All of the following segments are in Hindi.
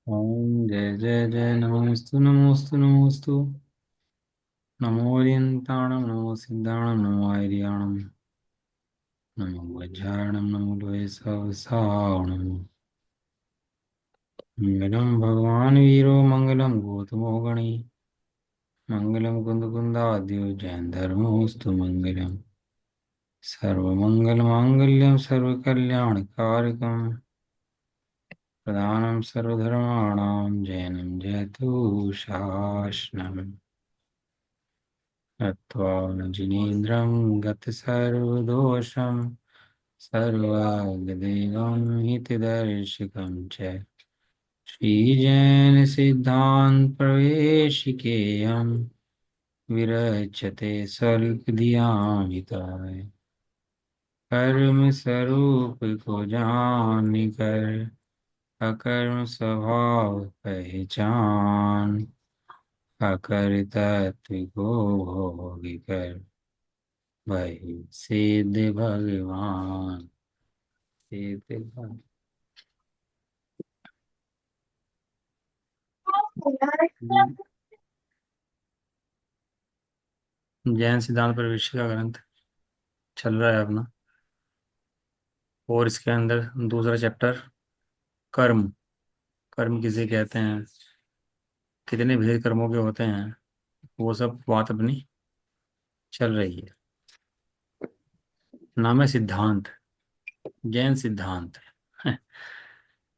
ओम जय जय जय नमोस्तु नमोस्तु नमोस्तु। नमो ओरियंताणं नमो सिद्धाणं नमो आर्याणं नमो वज्राणं नमो लोये सहस्राणं। मंगलम भगवान वीरो मंगलम गौतमो गणी मंगलम कुंदकुंदाद्यो जैन धर्मोस्तु मंगलम। सर्वमंगल मांगल्यम सर्वकल्याणकारकम प्रधानम सर्वधर्माणां जैनम जयतु शासनम्। नत्वा जिनेन्द्रं गतसर्वदोषं सर्वागदेवं हितदर्शकं च श्रीजैनसिद्धान्तप्रवेशिकेयं विरच्यते स्वल्पधियामिताय कर्म स्वरूप को जान कर अकर्म स्वभाव पहचान अकर तत्व को भोग कर भाई सिद्ध भगवान सिद्ध भगवान। जैन सिद्धांत पर विषय का ग्रंथ चल रहा है अपना। और इसके अंदर दूसरा चैप्टर कर्म। कर्म किसे कहते हैं, कितने भेद कर्मों के होते हैं, वो सब बात अपनी चल रही है। नाम है सिद्धांत, जैन सिद्धांत।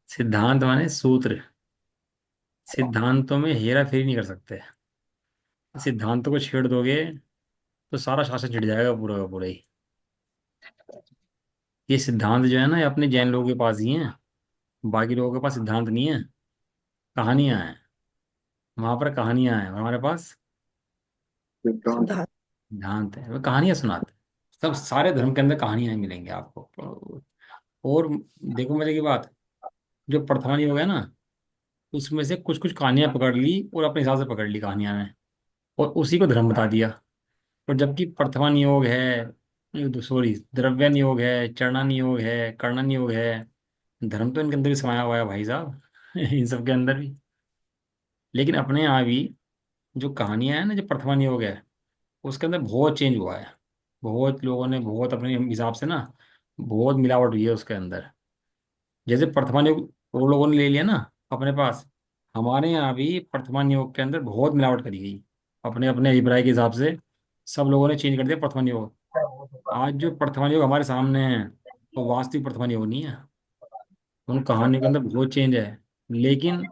सिद्धांत माने सूत्र। सिद्धांतों में हेरा फेरी नहीं कर सकते। सिद्धांतों को छेड़ दोगे तो सारा शासन छिड़ जाएगा पूरा का पूरा ही। ये सिद्धांत जो है ना, ये अपने जैन लोगों के पास ही हैं। बाकी लोगों के पास सिद्धांत नहीं है, कहानियां हैं। वहां पर कहानियां हैं, और हमारे पास सिद्धांत। सिद्धांत है। वो कहानियां सुनाते हैं। सब सारे धर्म के अंदर कहानियां मिलेंगी आपको। और देखो मजे की बात, जो प्रथान योग है ना, उसमें से कुछ कुछ कहानियां पकड़ ली और अपने हिसाब से पकड़ ली कहानियां में, और उसी को धर्म बता दिया। और जबकि प्रथमान योग है, सॉरी, द्रव्यन योग है, चरणन योग है, कर्णन योग है, धर्म तो इनके अंदर भी समाया हुआ है भाई साहब। इन सब के अंदर भी। लेकिन अपने यहाँ भी जो कहानियां है ना, जो प्रथमान योग है, उसके अंदर बहुत चेंज हुआ है। बहुत लोगों ने बहुत अपने हिसाब से ना, बहुत मिलावट हुई है उसके अंदर। जैसे प्रथमान योग वो लोगों ने ले लिया ना अपने पास, हमारे यहाँ भी प्रथमान योग के अंदर बहुत मिलावट करी गई अपने अपने अभिप्राय के हिसाब से। सब लोगों ने चेंज कर दिया प्रथमान योग। आज जो प्रथमान योग हमारे सामने है, वो वास्तविक प्रथमान योग नहीं है। उन कहानियों के अंदर बहुत चेंज है। लेकिन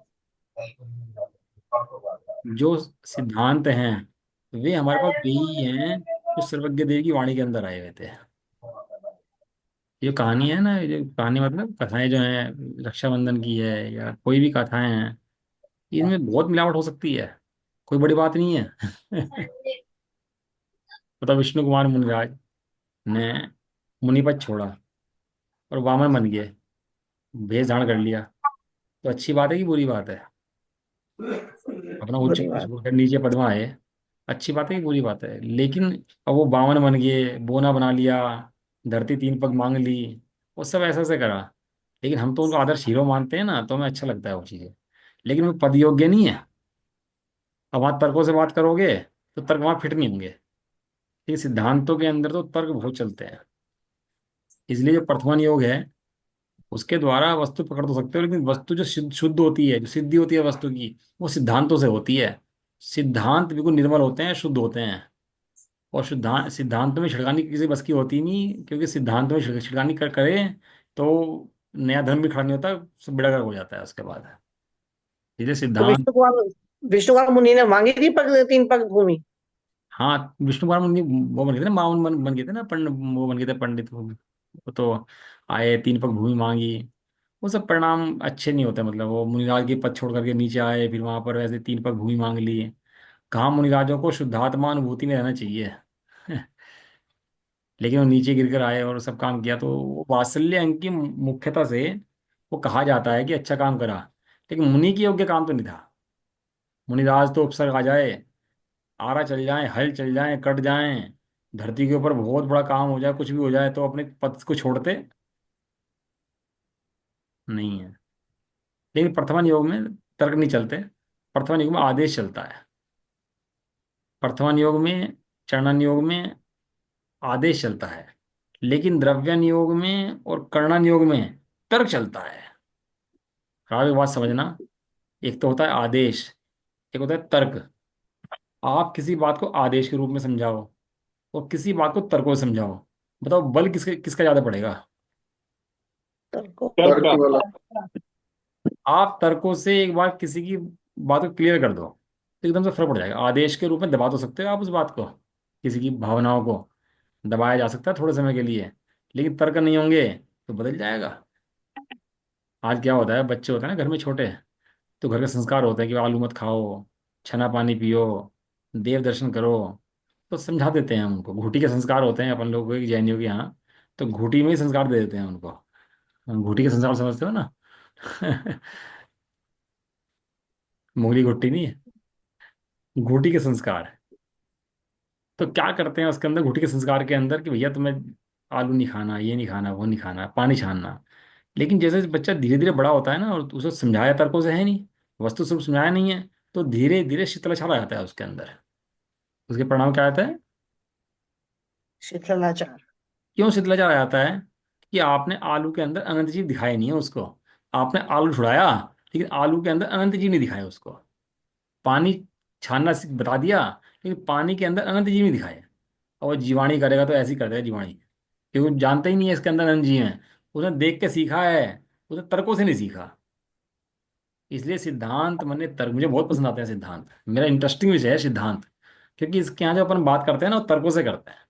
जो सिद्धांत हैं, वे हमारे पास वही हैं जो सर्वज्ञ देव की वाणी के अंदर आए हुए थे। ये कहानी है ना, ये जो कहानी मतलब कथाएं जो हैं, रक्षाबंधन की है या कोई भी कथाएं हैं, इनमें बहुत मिलावट हो सकती है। कोई बड़ी बात नहीं है। पता, विष्णु कुमार मुनिराज ने मुनिपद छोड़ा और वामन बन गए, भेष धारण कर लिया। तो अच्छी बात है कि बुरी बात है? अपना उच्च बुरी पद बात। छोड़कर नीचे पद में आए, अच्छी बात है कि बुरी बात है? लेकिन अब वो बावन बन गए, बोना बना लिया, धरती तीन पग मांग ली, वो सब ऐसा ऐसे करा। लेकिन हम तो उनको आदर्श हीरो मानते हैं ना, तो हमें अच्छा लगता है वो चीज़ें। लेकिन वो पद योग्य नहीं है। अब वहाँ तर्कों से बात करोगे तो तर्क वहाँ फिट नहीं होंगे। लेकिन सिद्धांतों के अंदर तो तर्क बहुत चलते हैं। इसलिए जो प्रथमान योग है, उसके द्वारा वस्तु पकड़ तो सकते हो, लेकिन वस्तु जो शुद्ध शुद्ध होती है, जो सिद्धि होती है वस्तु की, वो सिद्धांतों से होती है। सिद्धांत बिल्कुल निर्मल होते हैं, शुद्ध होते हैं। और शुद्धांत सिद्धांत में छिड़कानी किसी बस की होती नहीं, क्योंकि सिद्धांत में छिड़कानी करे तो नया धर्म भी खड़ा नहीं होता, सब बेड़ा गर्क हो जाता है उसके बाद। इसलिए तो सिद्धांत। विष्णु कुमार मुनि ने मांगी थी पग, 3 पग भूमि। हाँ, विष्णु कुमार मुनि वो बन गए थे ना, मावन बन गए थे ना, पंडित वो बन गए थे पंडित वो तो आए, 3 पग भूमि मांगी। वो सब परिणाम अच्छे नहीं होते। मतलब वो मुनिराज के पद छोड़ करके नीचे आए, फिर वहां पर वैसे 3 पग भूमि मांग ली। कहाँ मुनिराजों को शुद्धात्मा अनुभूति में रहना चाहिए। लेकिन वो नीचे गिर कर आए और सब काम किया, तो वो वात्सल्य अंग की मुख्यता से वो कहा जाता है कि अच्छा काम करा। लेकिन मुनि की योग्य काम तो नहीं था। मुनिराज तो उपसर्ग आ जाए, आरा चल जाए, हल चल जाए, कट जाए, धरती के ऊपर बहुत बड़ा काम हो जाए, कुछ भी हो जाए, तो अपने पद को छोड़ते नहीं है। लेकिन प्रथमन योग में तर्क नहीं चलते। प्रथमा योग में आदेश चलता है। प्रथमा योग में, चरणन योग में आदेश चलता है। लेकिन द्रव्यन योग में और कर्णन योग में तर्क चलता है। आप एक बात समझना, एक तो होता है आदेश, एक होता है तर्क। आप किसी बात को आदेश के रूप में समझाओ और किसी बात को तर्कों से समझाओ, बताओ बल किसके किसका ज्यादा पड़ेगा? तर्क तर्क वाला। वाला। आप तर्कों से एक बार किसी की बात को क्लियर कर दो तो एकदम से फर्क पड़ जाएगा। आदेश के रूप में दबा तो सकते हो आप उस बात को, किसी की भावनाओं को दबाया जा सकता है थोड़े समय के लिए, लेकिन तर्क नहीं होंगे तो बदल जाएगा। आज क्या होता है, बच्चे होते हैं ना घर में छोटे, तो घर के संस्कार होते हैं कि आलू मत खाओ, छना पानी पियो, देव दर्शन करो, तो समझा देते हैं हम उनको। घूटी के संस्कार होते हैं अपन लोगों के, जैनियों के यहाँ, तो घूटी में ही संस्कार दे देते हैं उनको। हम घूटी के संस्कार समझते हो ना? मूंगली घुट्टी नहीं है, घूटी के संस्कार। तो क्या करते हैं उसके अंदर, घुटी के संस्कार के अंदर, कि भैया तुम्हें आलू नहीं खाना, ये नहीं खाना, वो नहीं खाना, पानी छानना। लेकिन जैसे बच्चा धीरे धीरे बड़ा होता है ना, और उसे समझाया तर्कों से है नहीं, वस्तु स्वरूप समझाया नहीं है, तो धीरे धीरे शीतलाचार आ जाता है उसके अंदर। उसके परिणाम क्या आता है? शीतलाचार। क्यों शीतलाचार आ जाता है? कि आपने आलू के अंदर अनंत जीव दिखाए नहीं है उसको। आपने आलू छुड़ाया, लेकिन आलू के अंदर अनंत जीव नहीं दिखाए उसको। पानी छानना बता दिया, लेकिन पानी के अंदर अनंत जीव नहीं दिखाए। और वो जीवाणी करेगा तो ऐसे ही कर देगा जीवाणी, क्योंकि वो जानता ही नहीं है इसके अंदर अनंत जीव हैं। उसने देख के सीखा है, उसने तर्कों से नहीं सीखा। इसलिए सिद्धांत मैंने तर्क मुझे बहुत पसंद आते हैं। सिद्धांत मेरा इंटरेस्टिंग विषय है सिद्धांत, क्योंकि इसके यहाँ जो अपन बात करते हैं ना वो तर्कों से करते हैं।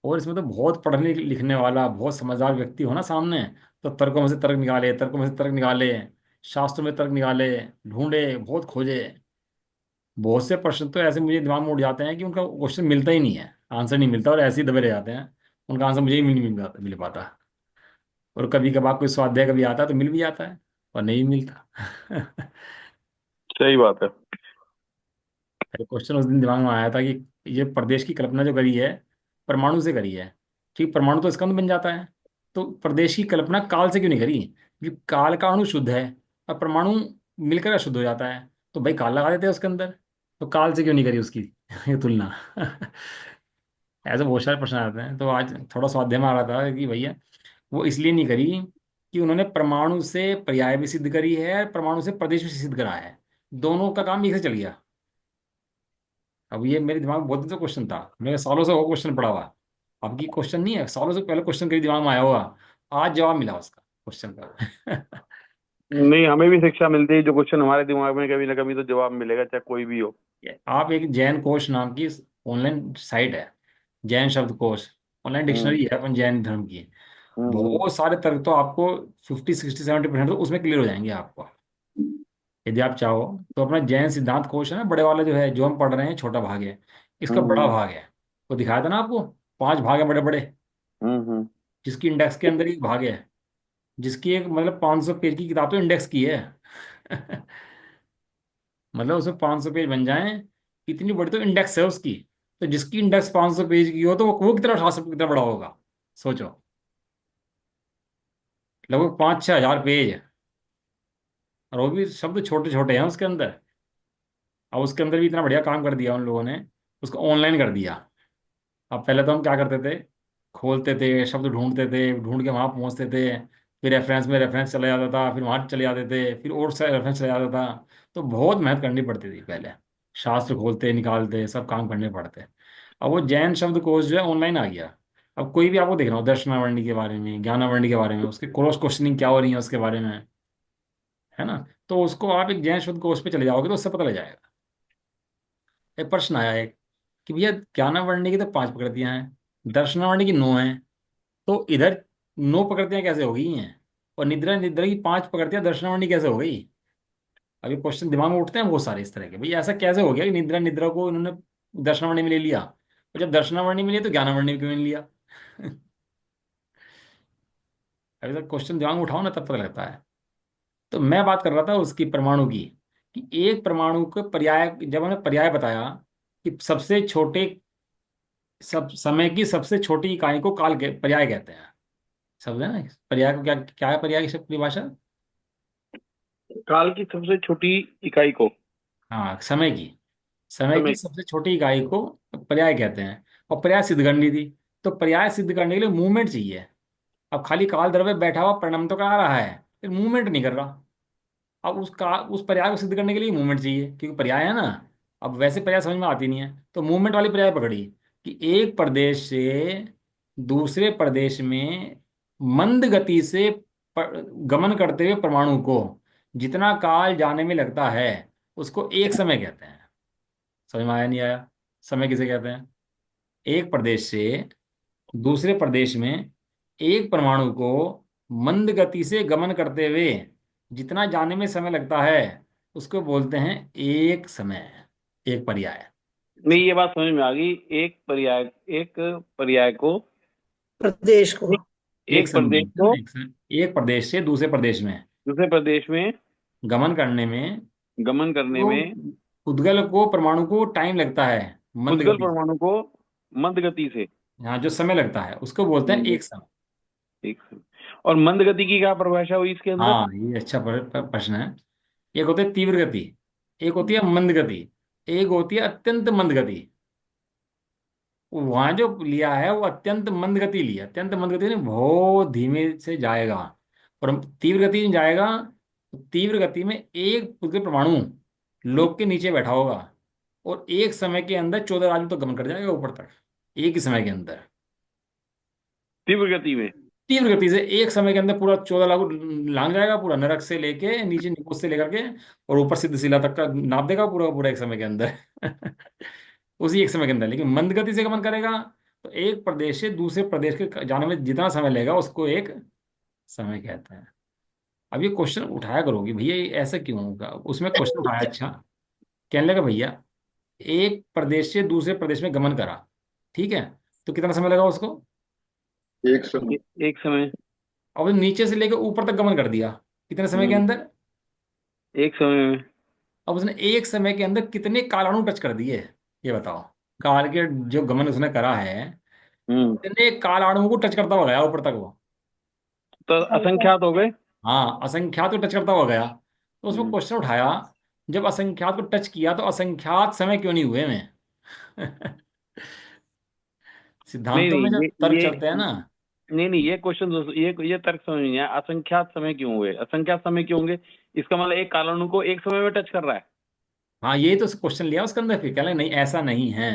और इसमें तो बहुत पढ़ने लिखने वाला बहुत समझदार व्यक्ति हो ना सामने, तो तर्कों में से तर्क निकाले, तर्कों में से तर्क निकाले, शास्त्रों में तर्क निकाले, ढूंढे, बहुत खोजे। बहुत से प्रश्न तो ऐसे मुझे दिमाग में उड़ जाते हैं कि उनका क्वेश्चन मिलता ही नहीं है, आंसर नहीं मिलता, और ऐसे ही दबे रह जाते हैं। उनका आंसर मुझे ही मिल पाता। और कभी कभार कोई स्वाध्याय कभी आता है तो मिल भी जाता है, और नहीं मिलता। सही बात है। एक क्वेश्चन उस दिन दिमाग में आया था कि ये प्रदेश की कल्पना जो करी है, परमाणु से करी है। ठीक, परमाणु तो स्कंद बन जाता है, तो प्रदेश की कल्पना काल से क्यों नहीं करी? क्योंकि काल का अणु शुद्ध है और परमाणु मिलकर अशुद्ध हो जाता है, तो भाई काल लगा देते हैं उसके अंदर। तो काल से क्यों नहीं करी उसकी ये तुलना? ऐसे बहुत सारे प्रश्न आते हैं। तो आज थोड़ा स्वाध्याय में आ रहा था कि भैया वो इसलिए नहीं करी कि उन्होंने परमाणु से पर्याय भी सिद्ध करी है, परमाणु से प्रदेश भी सिद्ध करा है, दोनों का काम एक से चल गया। अब ये मेरे दिमाग में बहुत दिन से क्वेश्चन था, मेरे सालों से वो क्वेश्चन पड़ा हुआ। अब की क्वेश्चन नहीं है, सालों से पहले क्वेश्चन कभी दिमाग में आया होगा, आज जवाब मिला उसका क्वेश्चन का। नहीं, हमें भी शिक्षा मिलती है, जो क्वेश्चन हमारे दिमाग में कभी ना कभी तो जवाब मिलेगा, चाहे कोई भी हो। आप एक जैन कोश नाम की ऑनलाइन साइट है, जैन शब्दकोश, ऑनलाइन हम्म। डिक्शनरी है अपन जैन धर्म की। हम्म। बहुत सारे तर्क तो आपको 50 60 70% तो उसमें क्लियर हो जाएंगे आपको, यदि आप चाहो तो। अपना जैन सिद्धांत कोश है ना बड़े वाला, जो है जो हम पढ़ रहे हैं, छोटा भाग है, इसका बड़ा हम्म। भाग है। वो दिखाया था ना आपको, 5 भाग है बड़े बड़े, हम्म। जिसकी इंडेक्स के अंदर एक भाग है, जिसकी एक मतलब 500 पेज की किताब तो इंडेक्स की है। मतलब उसमें 500 पेज बन जाएं, इतनी बड़ी तो इंडेक्स है उसकी। तो जिसकी इंडेक्स 500 पेज की हो तो वो कितना शास्त्र कितना बड़ा होगा, सोचो। लगभग 5 6 हजार पेज है, और वो भी शब्द छोटे छोटे हैं उसके अंदर। अब उसके अंदर भी इतना बढ़िया काम कर दिया उन लोगों ने, उसको ऑनलाइन कर दिया। अब पहले तो हम क्या करते थे, खोलते थे, शब्द ढूंढते थे, ढूंढ के वहां पहुंचते थे, फिर रेफरेंस में रेफरेंस चला जाता था, फिर वहां चले जाते थे, फिर और से रेफरेंस चला जाता था। तो बहुत मेहनत करनी पड़ती थी पहले, शास्त्र खोलते निकालते सब काम करने पड़ते। अब वो जैन शब्दकोश जो है ऑनलाइन आ गया। अब कोई भी आपको देख रहा हो दर्शनावरणी के बारे में, ज्ञानावरणी के बारे में, उसके क्रॉस क्वेश्चनिंग क्या हो रही है उसके बारे में, है ना, तो उसको आप एक जैन शब्दकोश पे चले जाओगे तो उससे पता लग जाएगा। एक प्रश्न आया एक, कि भैया ज्ञानावरणी की तो 5 प्रकृतियां हैं, दर्शनावरणी की 9 हैं, तो इधर 9 प्रकृतियां कैसे हो गई हैं, और निद्रा निद्रा की 5 प्रकृतियां दर्शनावरणी कैसे हो गई? अभी क्वेश्चन दिमाग में उठते हैं बहुत सारे इस तरह के, भैया ऐसा कैसे हो गया कि निद्रा निद्रा को इन्होंने दर्शनावरणी में ले लिया, और जब दर्शनावरणी में लिया तो ज्ञानावरणी में क्यों नहीं लिया? अभी तक क्वेश्चन दिमाग में उठाओ ना तब पता लगता है। तो मैं बात कर रहा था उसकी परमाणु की, कि एक परमाणु को पर्याय, जब हमने पर्याय बताया कि सबसे छोटे, सब समय की सबसे छोटी इकाई को काल के पर्याय कहते हैं। समझे ना पर्याय को? क्या क्या है पर्याय की शब्द परिभाषा? काल की सबसे छोटी इकाई को, हाँ, समय की समय। सबसे छोटी इकाई को पर्याय कहते हैं। और पर्याय सिद्ध करनी थी, तो पर्याय सिद्ध करने के लिए मूवमेंट चाहिए। अब खाली काल द्रव्य बैठा हुआ परिणाम तो करा रहा है, फिर मूवमेंट नहीं कर रहा। अब उस पर्याय को सिद्ध करने के लिए मूवमेंट चाहिए, क्योंकि पर्याय है ना। अब वैसे पर्याय समझ में आती नहीं है, तो मूवमेंट वाली पर्याय पकड़ी कि एक प्रदेश से दूसरे प्रदेश में मंद गति से गमन करते हुए परमाणु को जितना काल जाने में लगता है, उसको एक समय कहते हैं। समझ में आया नहीं आया? समय किसे कहते हैं? एक प्रदेश से दूसरे प्रदेश में एक परमाणु को मंद गति से गमन करते हुए जितना जाने में समय लगता है, उसको बोलते हैं एक समय, एक पर्याय। नहीं, ये बात समझ में आ गई। एक पर्याय को, प्रदेश को। एक, एक एक समय प्रदेश बोलते हैं को ना, एक प्रदेश से दूसरे प्रदेश में दूसरे प्रदेश में गमन करने में गमन करने तो में उद्गल को परमाणु को टाइम लगता है, मंद उद्गल गति से। परमाणु को मंद गति से। यहाँ जो समय लगता है उसको बोलते हैं हम्म, एक समय। एक सेकंड। और मंद गति की क्या परिभाषा हुई इसके अंदर? हाँ, ये अच्छा प्रश्न है। एक होती है तीव्र गति, एक होती है मंद गति, एक होती है अत्यंत मंद गति। वहां जो लिया है वो अत्यंत मंद गति लिया, अत्यंत मंद गति नहीं, बहुत धीमे से जाएगा। और हम तीव्र गति में जाएगा, तो तीव्र गति में एक पुद्गल परमाणु लोक के नीचे बैठा होगा, और एक समय के अंदर 14 राजू तो गमन कर जाएगा ऊपर तक, एक ही समय के अंदर। तीव्र गति में। तीव्र गति से एक समय के अंदर पूरा 14 लागू लांग जाएगा, पूरा नरक से लेके नीचे निकुंज से लेकर के और ऊपर सिद्धशिला तक का नाप देगा पूरा पूरा एक समय के अंदर। उसी एक समय के अंदर। लेकिन मंद गति से गमन करेगा, तो एक प्रदेश से दूसरे प्रदेश के जाने में जितना समय लगेगा उसको एक समय कहते हैं। अब ये क्वेश्चन उठाया करोगी भैया, ये ऐसा क्यों होगा? उसमें क्वेश्चन उठाया, अच्छा, कहने लगा भैया एक प्रदेश से दूसरे प्रदेश में गमन करा, ठीक है, तो कितना समय लगा उसको? एक समय। एक समय। और नीचे से लेकर ऊपर तक गमन कर दिया, कितने समय के हम्म, अंदर? एक समय में। अब उसने एक समय के अंदर कितने कालाणु टच कर दिए, ये बताओ। काल के जो गमन उसने करा है, हम्म। कितने कालाणुओं को टच करता हुआ गया ऊपर तक वो? तो असंख्यात हो गए। हाँ, असंख्यात को टच करता हुआ गया। तो उसमें हम्म। क्वेश्चन उठाया, जब असंख्यात को टच किया तो असंख्यात समय क्यों नहीं हुए में? नहीं सिद्धांतों में नहीं, जब तर्क चलते हैं ना। नहीं नहीं, ये क्वेश्चन ये तर्क समझ नहीं आया। असंख्यात समय क्यों हुए? असंख्यात समय क्यों होंगे? इसका मतलब एक कालाणु को एक समय में टच कर रहा है। हाँ, यही तो क्वेश्चन लिया उसके अंदर, फिर कह रहे नहीं ऐसा नहीं है,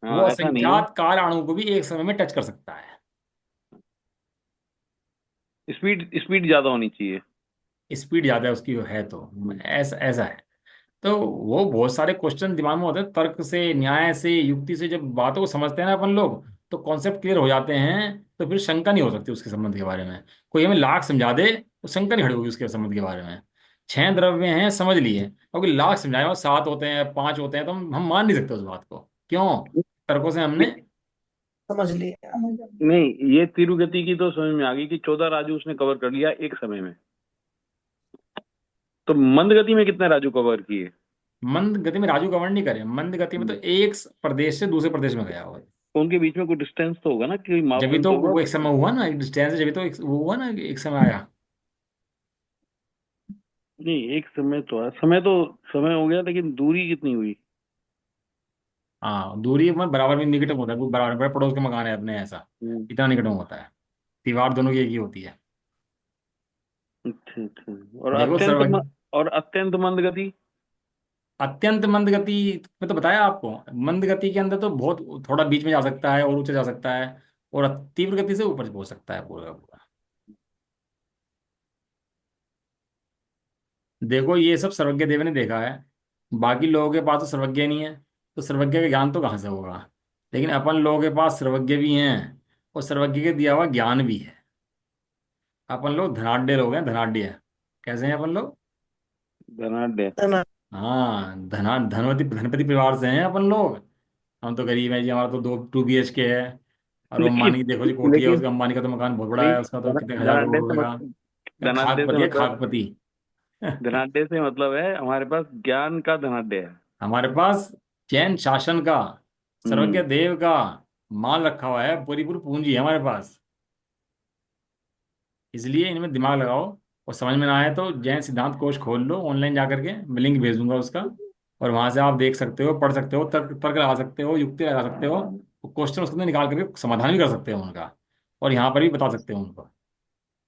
वो हाँ, ऐसा नहीं है। असंख्यात काल अणु को भी एक समय में टच कर सकता है। स्पीड स्पीड ज्यादा होनी चाहिए। स्पीड ज्यादा है उसकी, है तो ऐसा ऐसा है। तो वो बहुत सारे क्वेश्चन दिमाग में होते हैं, तर्क से, न्याय से, युक्ति से जब बातों को समझते हैं ना अपन लोग, तो कॉन्सेप्ट क्लियर हो जाते हैं, तो फिर शंका नहीं हो सकती उसके संबंध के बारे में। कोई हमें लाख समझा दे तो शंका नहीं खड़ी होगी उसके संबंध के बारे में। छह द्रव्य हैं समझ लिए, और कोई लाख समझाए और सात होते हैं, पांच होते हैं, तो हम मान नहीं सकते उस बात को। क्यों? तर्कों से हमने। समझ लिया। नहीं, ये तिरुगति की तो समझ में आ गई कि 14 राजू उसने कवर कर लिया एक समय में। तो मंद गति में कितने राजू कवर किए? मंद गति में राजू गवर्न नहीं करे, मंद गति में तो एक प्रदेश से दूसरे प्रदेश में गया हुआ। उनके बीच में कोई डिस्टेंस तो होगा ना, कोई जब भी मापदंड तो तो होगा। वो एक समय हुआ ना, एक डिस्टेंस, जब भी तो वो हुआ ना, एक समय आया। नहीं, एक समय तो है, समय हो गया, लेकिन दूरी कितनी हुई? हाँ, दूरी में बराबर में निकटम होता है, कोई बराबर बड़े पड़ोस के मकान है अपने, ऐसा हम्म, इतना निकटम होता है। दीवार दोनों की एक ही होती है। अच्छा अच्छा। और देखो अत्यंत सर, और अत्यंत मंद गति। अत्यंत मंद गति में तो बताया आपको, मंद गति के अंदर तो बहुत थोड़ा बीच में जा सकता है और ऊंचे जा सकता है, और तीव्र गति से ऊपर पहुंच सकता है पूरा का पूरा। देखो ये सब सर्वज्ञ देव ने देखा है, बाकी लोगों के पास तो सर्वज्ञ नहीं है, तो सर्वज्ञ का ज्ञान तो कहाँ से होगा? लेकिन अपन लोगों के पास सर्वज्ञ भी हैं, और सर्वज्ञ के दिया हुआ ज्ञान भी है। अपन लोग धनाढ्य लोग हैं, धनाढ्य। कैसे हैं अपन लोग? धनाढ्य। तना। हाँ, धनपति परिवार से हैं अपन लोग। हम तो गरीब हैं जी, हमारा तो 2 BHK है। और वो लेकिन अंबानी की देखो जी कोठी है, लेकिन उसका अंबानी का तो मकान बहुत बड़ा नहीं, है, उसका तो कितने हजार करोड़ धनाढ्य से रुपए मत का। धनाढ्य से खाकपति है, मतलब खाकपति। धनाढ्य से मतलब है हमारे पास ज्ञान का धनाढ्य है। हमारे पास जैन शासन का, सर्वज्ञ हम्म। देव का माल रखा हुआ है, पूरी पूरी पूंजी है हमारे पास। इसलिए इनमें दिमाग लगाओ और समझ में ना आए तो जैन सिद्धांत कोश खोल लो ऑनलाइन जा करके, मैं लिंक भेज दूंगा उसका, और वहां से आप देख सकते हो, पढ़ सकते हो, तर्क तर्क लगा सकते हो, युक्ति लगा सकते हो, क्वेश्चन उसके अंदर निकाल करके समाधान भी कर सकते हो उनका, और यहाँ पर भी बता सकते हो उनको,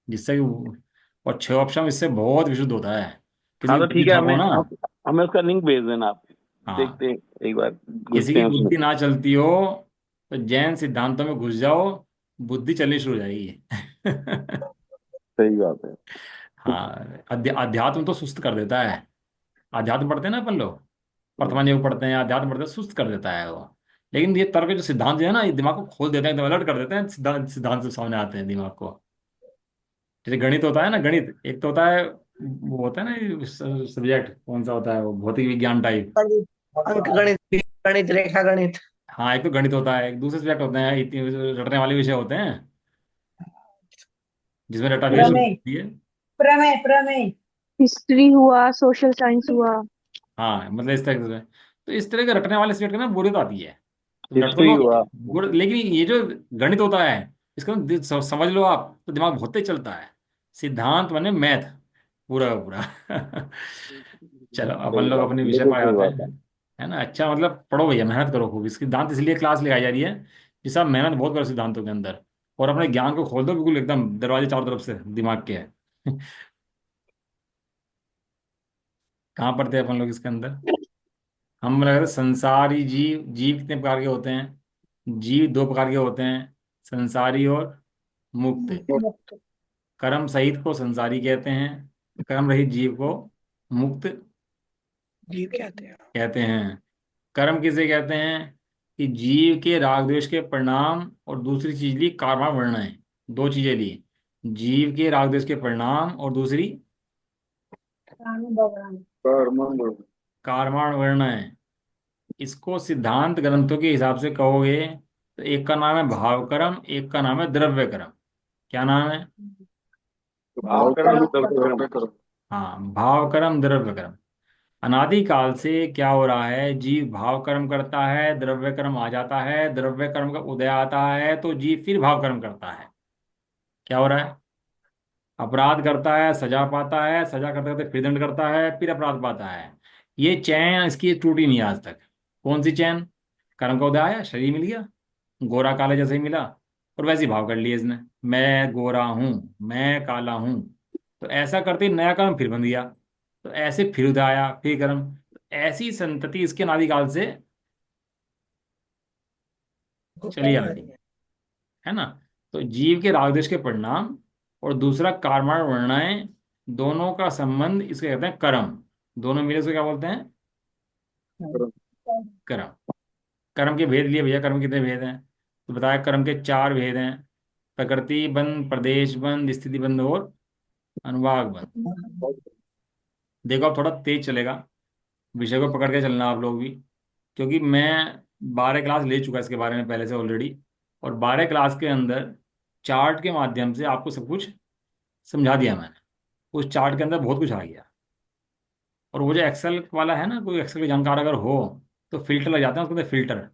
जिससे और 6 ऑप्शन इससे बहुत विशुद्ध होता है। किसी हाँ की तो बुद्धि ठीक है, ठप हो ना। हमें उसका लिंक भेज देना आप। हाँ, देखते हैं, एक बार किसी घुसते की हैं उसमें। बुद्धि ना चलती हो तो जैन सिद्धांतों में घुस जाओ, बुद्धि चलनी शुरू हो जाएगी। सही बात है। हाँ, अध्यात्म तो सुस्त कर देता है। अध्यात्म पढ़ते हैं ना अपन लोग, वर्तमान योग पढ़ते हैं, अध्यात्म पढ़ते हैं, सुस्त कर देता है वो। लेकिन ये तर्क जो सिद्धांत जो है ना, ये दिमाग को खोल देते हैं, एकदम अलर्ट कर देते हैं, सिद्धांत सिद्धांत से सामने आते हैं दिमाग को। जैसे गणित होता है ना, गणित एक तो होता है, वो होता है ना सब्जेक्ट, कौन सा होता है वो, भौतिक विज्ञान टाइप। अंक गणित, गणित, रेखा गणित। हाँ, एक तो गणित होता है, एक दूसरे सब्जेक्ट होते हैं, इतनी रटने वाले विषय होते हैं जिसमें रटाफिक प्रमेय, होती है। प्रमेय, प्रमेय। हिस्ट्री हुआ, सोशल साइंस हुआ। हाँ, मतलब इस तरह से, तो इस तरह के रटने वाले सब्जेक्ट का ना बोरियत आती है, तुम रट तो हिस्ट्री लोगे, हुआ। लेकिन ये जो गणित होता है, इसका ना समझ लो आप तो दिमाग बहुत तेज चलता है। सिद्धांत माने मैथ, पूरा का पूरा। चलो अपन सही लोग बात, अपने विषय बिल्कुल पर आ सही जाते बात है। हैं। है ना, अच्छा मतलब पढ़ो भैया, मेहनत करो खूब, इसकी सिद्धांत इसलिए क्लास लगाई जा रही है कि सब मेहनत बहुत करो सिद्धांतों के अंदर, और अपने ज्ञान को खोल दो बिल्कुल एकदम, दरवाजे चारों तरफ से दिमाग के। कहाँ पढ़ते हैं अपन लोग इसके अंदर? हम लगे थे संसारी जीव, जीव कितने प्रकार के होते हैं? जीव 2 प्रकार के होते हैं, संसारी और मुक्त। मुक्त। कर्म सहित को संसारी कहते हैं, कर्म रहित जीव को मुक्त जीव कहते हैं। कहते हैं। कर्म किसे कहते हैं? कि जीव के राग द्वेष के परिणाम, और दूसरी चीज ली कार्मा वर्णा है, 2 चीजें ली, जीव के राग द्वेष के परिणाम और दूसरी कार्माण वर्ण है। इसको सिद्धांत ग्रंथों के हिसाब से कहोगे तो एक का नाम है भाव कर्म, एक का नाम है द्रव्य कर्म। क्या नाम है? भाव कर्म, द्रव्य कर्म। हाँ, भाव कर्म द्रव्य कर्म। अनादिकाल से क्या हो रहा है, जीव भाव कर्म करता है, द्रव्य कर्म आ जाता है, द्रव्य कर्म का उदय आता है तो जीव फिर भाव कर्म करता है। क्या हो रहा है? अपराध करता है, सजा पाता है, सजा करते करते फिर दंड करता है, फिर अपराध पाता है। ये चैन इसकी टूटी नहीं आज तक। कौन सी चैन? कर्म का उदय आया, शरीर मिल गया, गोरा काला जैसे ही मिला, और वैसे ही भाव कर लिए इसने, मैं गोरा हूं, मैं काला हूं, तो ऐसा करते ही नया कर्म फिर बन गया, तो ऐसे फिर उदय आया, फिर कर्म, तो ऐसी संतति इसके अनादिकाल से चली आ रही है ना। तो जीव के राग द्वेष के परिणाम और दूसरा कर्मण वर्णाएं, दोनों का संबंध इसके कहते हैं कर्म। दोनों मिले इसको क्या बोलते हैं? कर्म। कर्म के भेद लिए भैया, कर्म कितने भेद हैं? तो बताया कर्म के 4 भेद हैं, प्रकृति बंध, प्रदेश बंध, स्थिति बंध और अनुभाग बंध। देखो अब थोड़ा तेज चलेगा, विषय को पकड़ के चलना आप लोग भी, क्योंकि मैं 12 क्लास ले चुका इसके बारे में पहले से ऑलरेडी, और 12 क्लास के अंदर चार्ट के माध्यम से आपको सब कुछ समझा दिया मैंने। उस चार्ट के अंदर बहुत कुछ आ गया, और वो जो एक्सेल वाला है ना, कोई एक्सेल का जानकार अगर हो तो फिल्टर लग जाते हैं उसके अंदर, फिल्टर।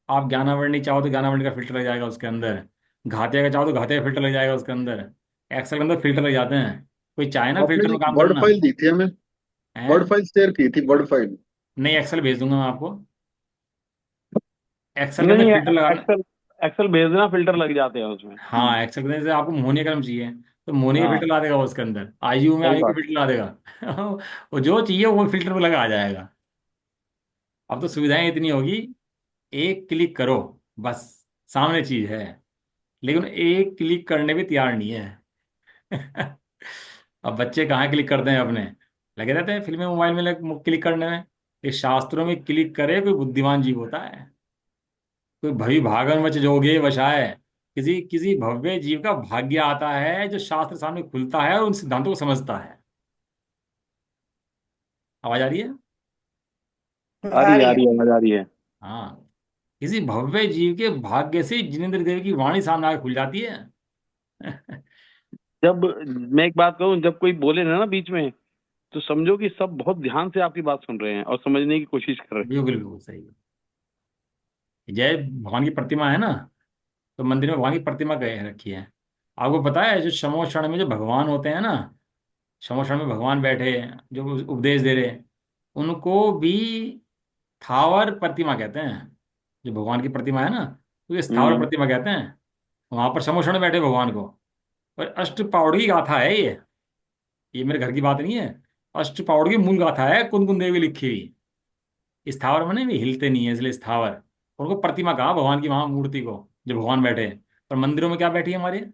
आप ज्ञानावरणी चाहो तो ज्ञानावरणी का फिल्टर लग जाएगा उसके अंदर, घातिया का चाहो तो घातिया का फिल्टर लग जाएगा उसके अंदर। एक्सेल के अंदर फिल्टर लग जाते हैं, कोई चाहे ना आपने फिल्टर में एक काम वर्ड करना फाइल दी थी हमें, है। वर्ड फाइल शेयर की थी, वर्ड फाइल। नहीं, एक्सेल भेज दूंगा मैं आपको, एक्सेल के नहीं, अंदर फिल्टर लगाना। एक्सेल, एक्सेल भेज देना, फिल्टर लग जाते हैं उसमें। हाँ, एक्सेल के अंदर जैसे आपको मोहनीय क्रम चाहिए तो मोहनीय का हाँ, फिल्टर ला देगा वो उसके अंदर, आयु में सही आयु का बात। फिल्टर ला देगा। वो जो चाहिए वो फिल्टर में लगा आ जाएगा। अब तो सुविधाएं इतनी होगी, एक क्लिक करो बस, सामने चीज है, लेकिन एक क्लिक करने भी तैयार नहीं है। अब बच्चे कहाँ क्लिक करते हैं अपने, लगे रहते हैं फिल्में मोबाइल में क्लिक करने में। ये शास्त्रों में क्लिक करे कोई बुद्धिमान जीव होता है, कोई भवी भागन वच जोगे वशाय, किसी किसी भव्य जीव का भाग्य आता है जो शास्त्र सामने खुलता है और उन सिद्धांतों को समझता है। आवाज आ रही है? आ आ रही रही है। है, मजा आ रही है। हाँ, किसी भव्य जीव के भाग्य से जिनेंद्र देव की वाणी सामने आके खुल जाती है। जब मैं एक बात कहूँ, जब कोई बोले ना बीच में, तो समझो कि सब बहुत ध्यान से आपकी बात सुन रहे हैं और समझने की कोशिश कर रहे बिल्कुल बिल्कुल सही है। जय भगवान की प्रतिमा है ना, तो मंदिर में भगवान की प्रतिमा कह रखी है। आपको पता है जो शमो क्षण में जो भगवान होते हैं ना, समोषण में भगवान बैठे हैं जो उपदेश दे रहे हैं, उनको भी स्थावर प्रतिमा कहते हैं। जो भगवान की प्रतिमा है ना, तो ये स्थावर हम्म। प्रतिमा कहते हैं। वहां पर समोषण में बैठे भगवान को। और अष्टपावड़ की गाथा है ये मेरे घर की बात नहीं है। अष्टपावड़ की मूल गाथा है, कुंदकुन देवी लिखी हुई। स्थावर माने भी हिलते नहीं है, इसलिए स्थावर। उनको प्रतिमा कहा भगवान की, वहां मूर्ति को, जो भगवान बैठे हैं। और मंदिरों में क्या बैठी है हमारे?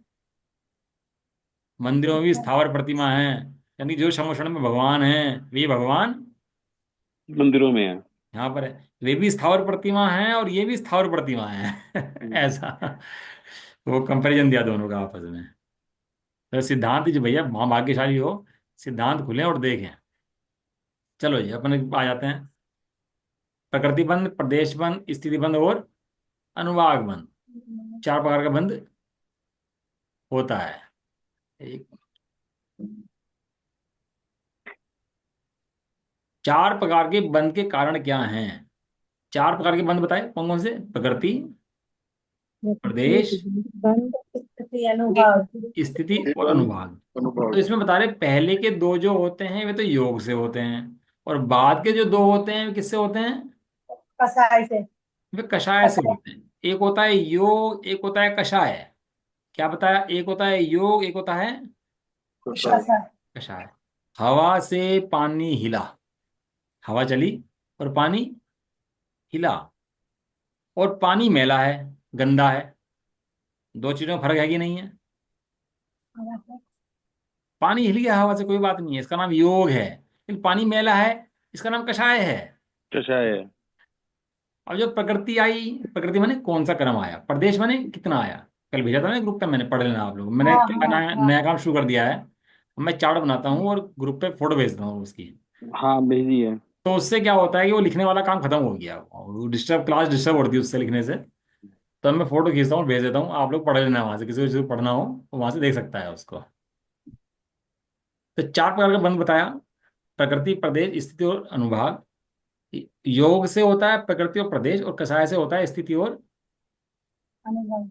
मंदिरों में भी स्थावर प्रतिमा है। यानी जो समोषण में भगवान है, वे भगवान मंदिरों में है। यहाँ पर है। वे भी स्थावर प्रतिमा है और ये भी स्थावर प्रतिमा है। ऐसा वो कंपैरिजन दिया दोनों का आपस में। तो सिद्धांत जो भैया वहां भाग्यशाली हो, सिद्धांत खुले और देखें। चलो जी अपन आ जाते हैं। प्रकृति बंध, प्रदेश बंध, स्थिति बंध और अनुवाग बंध। 4 प्रकार का बंध होता है। एक 4 प्रकार के बंध के कारण क्या हैं? 4 प्रकार के बंध बताए कौन कौन से? प्रकृति, प्रदेश, बंद स्थिति अनुभाग। स्थिति और प्रतिबंध अनुभाग। तो अनुभाग। इसमें बता रहे पहले के 2 जो होते हैं वे तो योग से होते हैं, और बाद के जो 2 होते हैं वे किससे होते हैं? कसाय से। वे कषाय से होते हैं। एक होता है योग, एक होता है कषाय। क्या बताया? एक होता है योग, एक होता है कषाय। कसाय। कषाय। हवा से पानी हिला, हवा चली और पानी हिला। और पानी मैला है, गंदा है। दो चीजों में फर्क है कि नहीं है? पानी हिल गया हवा से, कोई बात नहीं है, इसका नाम योग है। लेकिन पानी मैला है, इसका नाम कषाय है। कषाय है। अब जब प्रकृति आई, प्रकृति माने कौन सा क्रम आया, प्रदेश माने कितना आया। कल भेजा था ना ग्रुप पे, मैंने पढ़ लेना आप लोग। मैंने हाँ क्या हाँ नया हाँ। नया काम शुरू कर दिया है। मैं चार्ट बनाता हूँ और ग्रुप पे फोटो भेजता हूँ उसकी। हाँ भेजी है। तो उससे क्या होता है कि वो लिखने वाला काम खत्म हो गया, वो डिस्टर्ब, क्लास डिस्टर्ब होती है उससे लिखने से। तो मैं फोटो खींचता हूँ, भेज देता हूँ, आप लोग पढ़ लेना वहां से, किसी को जिसको पढ़ना हो वो वहां से देख सकता है उसको। तो 4 प्रकार का बंध बताया। प्रकृति, प्रदेश, स्थिति और अनुभाग। योग से होता है प्रकृति और प्रदेश, और कषाय से होता है स्थिति और अनुभाग।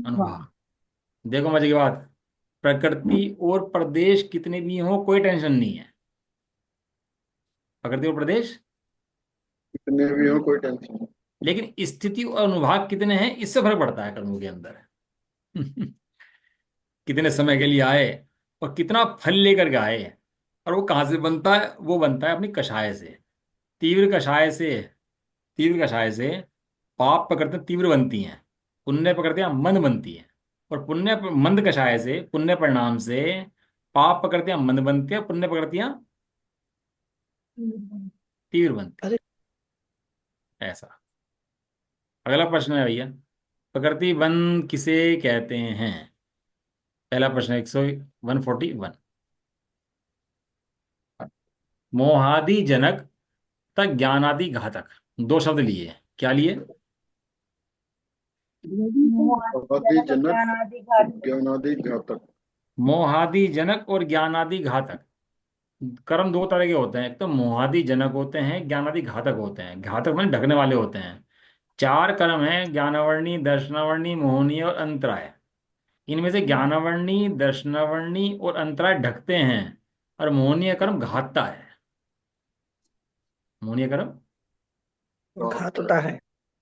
अनुभाग। देखो मजे की बात, प्रकृति और प्रदेश कितने भी हो कोई टेंशन नहीं है। प्रकृति और प्रदेश, कितने भी हो कोई टेंशन नहीं। लेकिन स्थिति और अनुभाग कितने हैं इससे फर्क पड़ता है कर्मों के अंदर। कितने समय के लिए आए और कितना फल लेकर के आए। और वो कहाँ से बनता है? वो बनता है अपनी कषाय से। तीव्र कषाय से, तीव्र कषाय से पाप प्रकृतियां तीव्र बनती हैं, पुण्य प्रकृतियां मंद बनती हैं। और पुण्य मंद कषाय से, पुण्य परिणाम से पाप प्रकृतियां मंद बनती हैं, पुण्य प्रकृतियां तीव्र बनती अरे हैं। ऐसा। अगला प्रश्न है भैया, प्रकृति वन किसे कहते हैं? पहला प्रश्न 141। मोहादि जनक तक ज्ञानादि घातक। 2 शब्द लिए, क्या लिए? आदि जनक ज्ञानाधिकार। ज्ञानादि घातक। मोहादि जनक और ज्ञानादि घातक। कर्म 2 तरह के होते हैं, एक तो मोहादि जनक होते हैं, ज्ञानादि घातक होते हैं। घातक माने ढकने वाले होते हैं। 4 कर्म हैं, ज्ञानावर्णी, दर्शनावर्णी, मोहनीय और अंतराय। इनमें से ज्ञानावर्णी, दर्शनावर्णी और अंतराय ढकते हैं, और मोहनीय कर्म घातता है। मोहनीय कर्म, घातता है।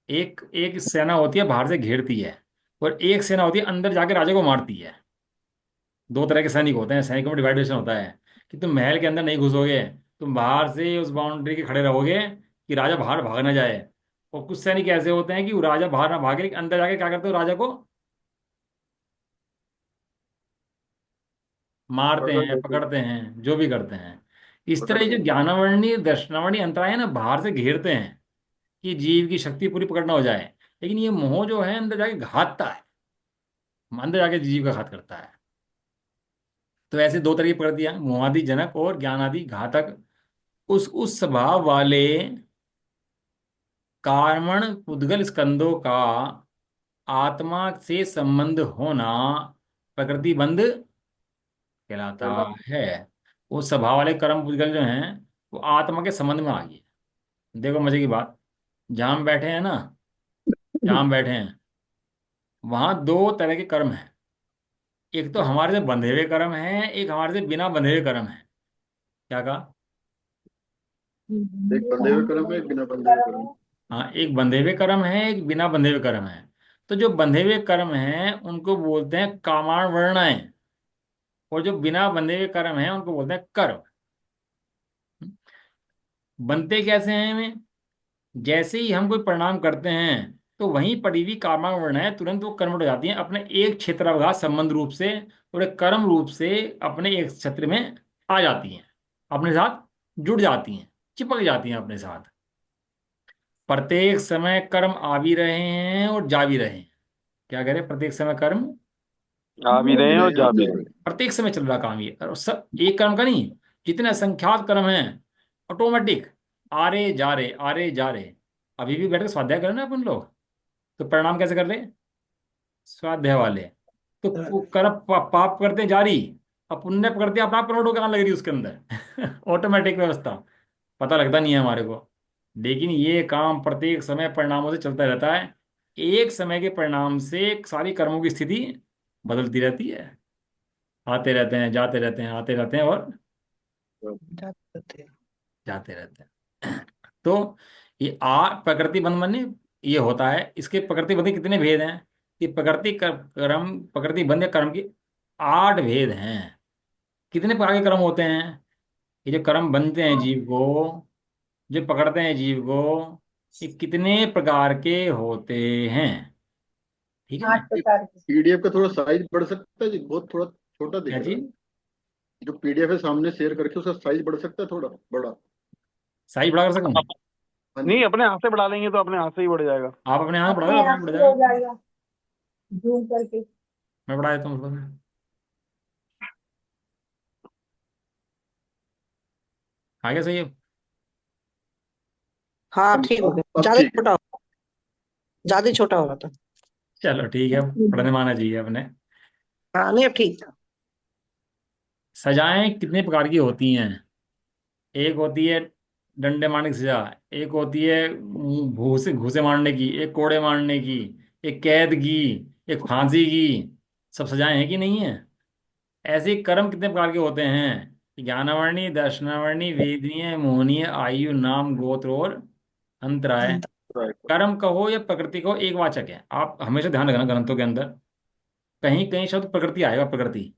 एक एक सेना होती है बाहर से घेरती है, और एक सेना होती है अंदर जाके राजा को मारती है। 2 तरह के सैनिक होते हैं, सैनिकों में डिवाइडेशन होता है कि तुम महल के अंदर नहीं घुसोगे, तुम बाहर से उस बाउंड्री के खड़े रहोगे कि राजा बाहर भाग ना जाए। और कुछ सैनिक ऐसे होते हैं कि वो राजा बाहर ना भागे, लेकिन अंदर जाके क्या करते हो, राजा को मारते पकड़ हैं, लेते पकड़ते हैं, जो भी करते हैं। इस तरह पकड़ ये जो लेते। ज्ञानावर्णी, दर्शनावर्णी, अंतराय है ना, बाहर से घेरते हैं कि जीव की शक्ति पूरी पकड़ना हो जाए। लेकिन ये मोह जो है अंदर जाके घातता है, अंदर जाके जीव का घात करता है। तो ऐसे 2 तरह की प्रकृतियां, मोहादि जनक और ज्ञानादि घातक। उस स्वभाव वाले कार्मण पुद्गल स्कंदों का आत्मा से संबंध होना प्रकृति बंध कहलाता है। वो स्वभाव वाले कर्म पुद्गल जो हैं वो आत्मा के संबंध में आ गए। देखो मजे की बात, जहां हम बैठे हैं ना, जहां हम बैठे हैं वहां 2 तरह के कर्म हैं। एक तो हमारे से बंधे हुए कर्म है, एक हमारे से बिना बंधे हुए कर्म है। क्या कहा? एक बंधे हुए कर्म है, एक बिना बंधे हुए कर्म। हाँ, एक बंधे हुए कर्म है, एक बिना बंधे हुए कर्म है। तो जो बंधे हुए कर्म हैं उनको बोलते हैं कामाण वर्णाएं, और जो बिना बंधे हुए कर्म हैं उनको बोलते हैं कर्म। बनते कैसे हैं हमें? जैसे ही हम कोई परिणाम करते हैं तो वहीं पड़ी हुई कामाण वर्णाएं तुरंत वो कन्वर्ट हो जाती हैं अपने एक क्षेत्रावकाश संबंध रूप से, और एक कर्म रूप से अपने एक क्षेत्र में आ जाती हैं, अपने साथ जुड़ जाती हैं, चिपक जाती हैं अपने साथ। प्रत्येक समय कर्म आ भी रहे हैं और जा भी रहे हैं। क्या कह रहे हैं? प्रत्येक समय कर्म आ भी आ रहे भी हैं रहे और हैं जा और भी जा रहे रहे हैं। हैं। प्रत्येक समय चल रहा काम ये, और सब एक कर्म का नहीं, जितने असंख्यात कर्म हैं ऑटोमेटिक आ रहे जा रहे, आ रहे जा रहे। अभी भी बैठ के स्वाध्याय करें ना अपन लोग, तो परिणाम कैसे कर रहे हैं? स्वाध्याय वाले। तो कर्म पाप करते जारी, अब पुण्य करते अपना प्रमोट होकर आने लग रही है उसके अंदर ऑटोमेटिक व्यवस्था, पता लगता नहीं है हमारे को। लेकिन ये काम प्रत्येक समय परिणामों से चलता रहता है। एक समय के परिणाम से सारी कर्मों की स्थिति बदलती रहती है, आते रहते हैं, जाते रहते हैं, आते रहते हैं और जाते रहते हैं तो ये प्रकृति बंध बने ये होता है। इसके प्रकृति बंध के कितने भेद हैं? कि कर्म प्रकृति बंध या कर्म की 8 भेद हैं। कितने प्रकार के कर्म होते हैं? ये जो कर्म बनते हैं जीव को, जो पकड़ते हैं जीव को, ये कितने प्रकार के होते हैं? ठीक है ना? पीडीएफ का थोड़ा साइज बढ़ सकता है जी, बहुत थोड़ा छोटा दिख क्या रहा है। चीज? जो पीडीएफ है सामने शेयर करके उसका साइज बढ़ सकता है थोड़ा बड़ा। साइज बड़ा कर सकूं? हाँ नहीं, जी। अपने हाथ से बढ़ा लेंगे तो अपने हाथ से ही बढ़ जाएगा। आप अपने हाथ बढ़ा दो, अपने अपने आप हाथ बढ़ से हो जाएगा। जाएगा जूम करके। मैं बढ़ा देता हूँ उसको फिर। आ गया सही है? हाँ ठीक हो गया, अब ज्यादा ठीक है। छोटा, ज्यादा ही छोटा होगा तो। चलो ठीक है, पढ़ने में आना चाहिए अपने। हाँ नहीं अब ठीक है। सजाएं कितने प्रकार की होती हैं? एक होती है डंडे मारने की सजा, एक होती है घूसे घूसे मारने की, एक कोड़े मारने की, एक कैद की, एक फांसी की। सब सजाएं हैं कि नहीं है? ऐसे ही कर्म कितने प्रकार के होते हैं? ज्ञानावरणी, दर्शनावरणी, वेदनीय, मोहनीय, आयु, नाम, गोत्र और अंतराय। अंत। राइट। कर्म कहो या प्रकृति कहो, एक वाचक है। आप हमेशा ध्यान रखना ग्रंथों के अंदर कहीं कहीं शब्द प्रकृति आएगा, प्रकृति।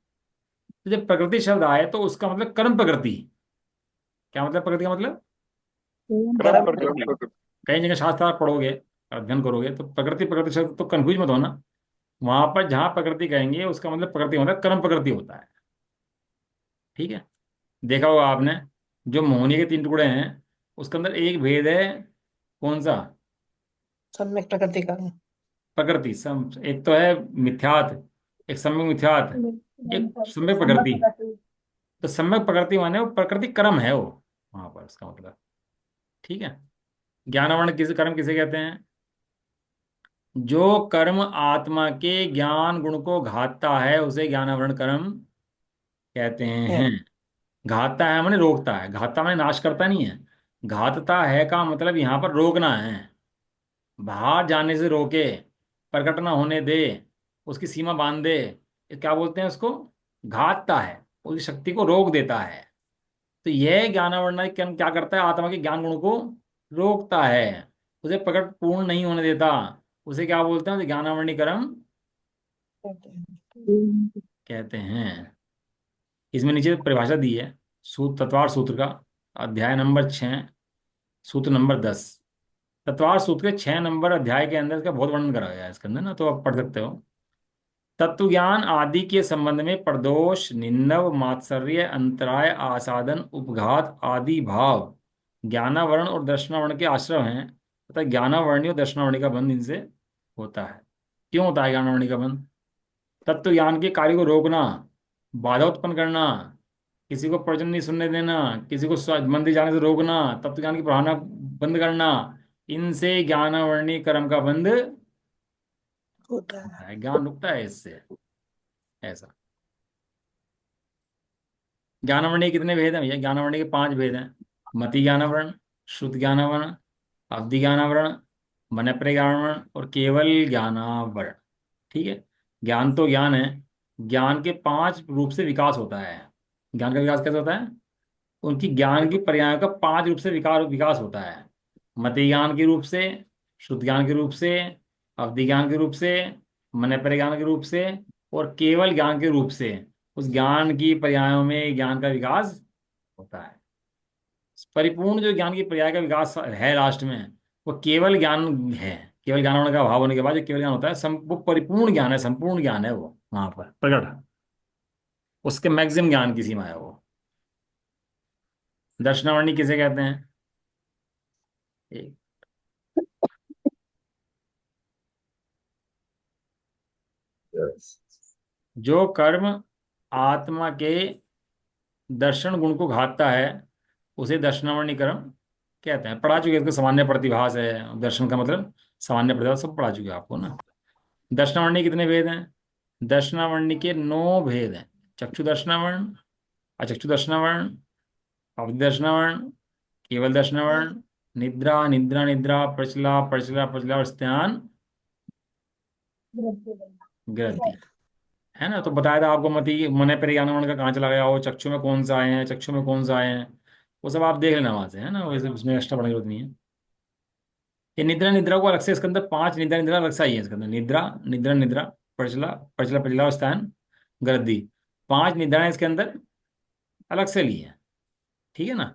तो जब प्रकृति शब्द आए तो उसका मतलब कर्म प्रकृति। क्या मतलब प्रकृति का मतलब? क्रम कर्म क्रम प्रकृति। प्रकृति। कई जगह शास्त्र आप पढ़ोगे, अध्ययन करोगे, तो प्रकृति प्रकृति शब्द तो कंफ्यूज मत होना। वहां पर जहां प्रकृति कहेंगे उसका मतलब प्रकृति होता है, कर्म प्रकृति होता है। ठीक है? देखा होगा आपने, जो मोहनी के 3 टुकड़े हैं उसके अंदर एक भेद है। कौन सा? सम्यक प्रकृति का। प्रकृति एक तो है मिथ्यात, एक सम्यक मिथ्यात, एक सम्यक प्रकृति। तो सम्यक प्रकृति माने वो प्रकृति कर्म है वो, वहां पर उसका मतलब। ठीक है? ज्ञानावरण किस कर्म किसे कहते हैं? जो कर्म आत्मा के ज्ञान गुण को घातता है उसे ज्ञानावरण कर्म कहते है। हैं। घातता है माने रोकता है, घातता माने नाश करता नहीं है। घातता है का मतलब यहाँ पर रोकना है, बाहर जाने से रोके, प्रकट ना होने दे, उसकी सीमा बांध दे। ये क्या बोलते हैं उसको? घातता है, उसकी शक्ति को रोक देता है। तो यह ज्ञानावरण क्या करता है? आत्मा के ज्ञान गुण को रोकता है, उसे प्रकट पूर्ण नहीं होने देता। उसे क्या बोलते हैं? उसे ज्ञानावरणी कर्म कहते हैं। इसमें नीचे परिभाषा दी है, तत्वार सूत्र का, अध्याय नंबर 6, सूत्र नंबर 10। तत्वार सूत्र के 6 नंबर अध्याय के अंदर इसका बहुत वर्णन करा गया है इसके अंदर ना, तो आप पढ़ सकते हो। तत्व ज्ञान आदि के संबंध में प्रदोष, निन्नव, मात्सर्य, अंतराय, आसादन, उपघात आदि भाव ज्ञानावरण और दर्शनावरण के आश्रय हैं, तथा ज्ञानावरणी और दर्शनावरणी का बंध इनसे होता है। क्यों होता है ज्ञानावरणी का बंध? तत्व ज्ञान के कार्य को रोकना, बाधा उत्पन्न करना, किसी को प्रवचन नहीं सुनने देना, किसी को मंदिर जाने से रोकना, तत्व ज्ञान की पढ़ाना बंद करना, इनसे ज्ञानावरणी कर्म का बंध होता है। होता है। ज्ञान रुकता है इससे, ऐसा। ज्ञानावरणी के कितने भेद हैं भैया? ज्ञानावरणी के 5 भेद हैं। मति ज्ञानावरण, श्रुत ज्ञानावरण, अवधि ज्ञानावरण, मनप्रय ज्ञानावरण और केवल ज्ञानावरण। ठीक है? ज्ञान तो ज्ञान है, ज्ञान के 5 रूप से विकास होता है। ज्ञान का विकास कैसे होता है? उनकी ज्ञान की पर्यायों का 5 रूप से विकास विकास होता है। मति ज्ञान के रूप से, शुद्ध ज्ञान के रूप से, अवधि ज्ञान के रूप से, मन ज्ञान के रूप से, और केवल ज्ञान के रूप से। उस ज्ञान की पर्यायों में ज्ञान का विकास होता है। परिपूर्ण जो ज्ञान की पर्याय का विकास है लास्ट में, वो केवल ज्ञान है। केवल ज्ञान होने का अभाव होने के बाद जो केवल ज्ञान होता है, वो परिपूर्ण ज्ञान है, संपूर्ण ज्ञान है, वो वहां पर प्रकट, उसके मैक्सिमम ज्ञान की सीमा है वो। दर्शनावर्णी किसे कहते हैं? एक, जो कर्म आत्मा के दर्शन गुण को घातता है, उसे दर्शनावर्णी कर्म कहते हैं। पढ़ा चुके हैं इसको, सामान्य प्रतिभास है दर्शन का मतलब, सामान्य प्रतिभास सब पढ़ा चुके हैं आपको ना। दर्शनावर्णी कितने भेद हैं? दर्शनावर्णी के 9 भेद हैं। चक्षु दर्शनावर्ण, अचक्षु दर्शनावर्ण, अवधि दर्शनावर्ण, केवल दर्शनावर्ण, निद्रा निद्रा निद्रा, प्रचला प्रचला प्रचला, और स्त्यान ग्रंथि। है ना? तो बताया था आपको मति मन परिज्ञान का कहाँ चला गया, वो चक्षु में कौन सा आए हैं, चक्षु में कौन सा आए हैं, वो सब आप देख लेना वहां से, है ना? वैसे उसमें एक्स्ट्रा पढ़ने की जरूरत नहीं है। ये निद्रा निद्रा को अलग से, इसके अंदर 5 निद्रा निद्रा अलग से आई है इसके अंदर। निद्रा निद्रा निद्रा, प्रचला प्रचला प्रचला, और स्थान ग्रंथि, 5 निद्राएं इसके अंदर अलग से ली है। ठीक है ना?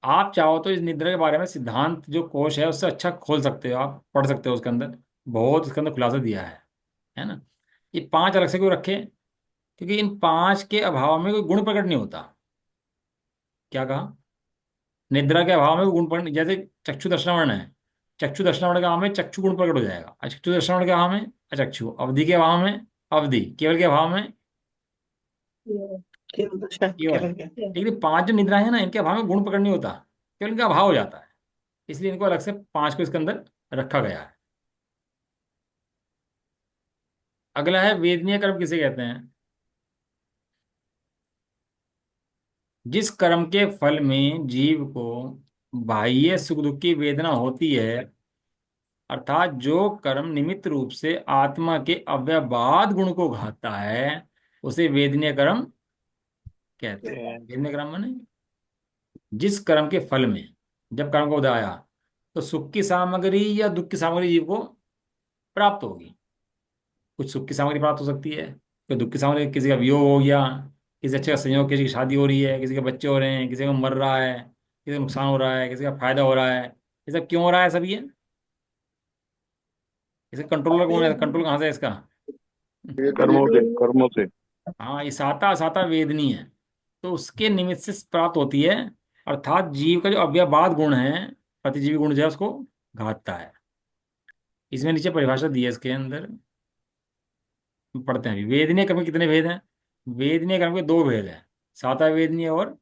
आप चाहो तो इस निद्रा के बारे में सिद्धांत जो कोश है उससे अच्छा खोल सकते हो, आप पढ़ सकते हो उसके अंदर, बहुत उसके अंदर खुलासा दिया है ना? ये 5 अलग से क्यों रखे? क्योंकि इन 5 के अभाव में कोई गुण प्रकट नहीं होता। क्या कहा? निद्रा के अभाव में कोई गुण प्रकट, जैसे चक्षु दर्शनावरण है, चक्षु दर्शनावरण के अभाव में चक्षु गुण प्रकट हो जाएगा, अचक्षु दर्शनावरण के अभाव में अचक्षु, अवधि के अभाव में अवधि, केवल के अभाव में केवल दर्शन केवल। केवल क्या? लेकिन 5 जो निद्रा है ना, इनके अभाव में गुण प्रकट नहीं होता, केवल इनका अभाव हो जाता है। इसलिए इनको अलग से 5 को इसके अंदर रखा गया है। अगला है वेदनीय कर्म किसे कहते हैं? जिस कर्म के फल में जीव को बाह्य सुख दुख की वेदना होती है, अर्थात जो कर्म निमित्त रूप से आत्मा के अव्यवबाध गुण को घातता है, उसे वेदनीय कर्म कहते हैं। वेदनीय कर्म माने जिस कर्म के फल में, जब कर्म को उदाया तो सुख की सामग्री या दुख की सामग्री जीव को प्राप्त होगी। कुछ सुख की सामग्री प्राप्त हो सकती है, कोई दुख की सामग्री, किसी का वियोग हो गया, किसी अच्छे का संयोग, किसी की शादी हो रही है, किसी के बच्चे हो रहे हैं, किसी का मर रहा है, किसी का नुकसान हो रहा है, किसी का फायदा हो रहा है। ये सब क्यों हो रहा है? सब ये इसका कंट्रोलर कौन है? कंट्रोल कहाँ से है इसका? वेदनीय कर्मों से, कर्मों से। हाँ, ये साता साता वेदनी है, तो उसके निमित्त से प्राप्त होती है। अर्थात जीव का जो अव्यवबाध गुण है, प्रतिजीवी गुण जो है, उसको घातता है। इसमें नीचे परिभाषा दी है इसके अंदर, पढ़ते हैं अभी। वेदनीय कर्म के कितने भेद हैं? वेदनीय कर्म के 2 भेद हैं, साता वेदनीय और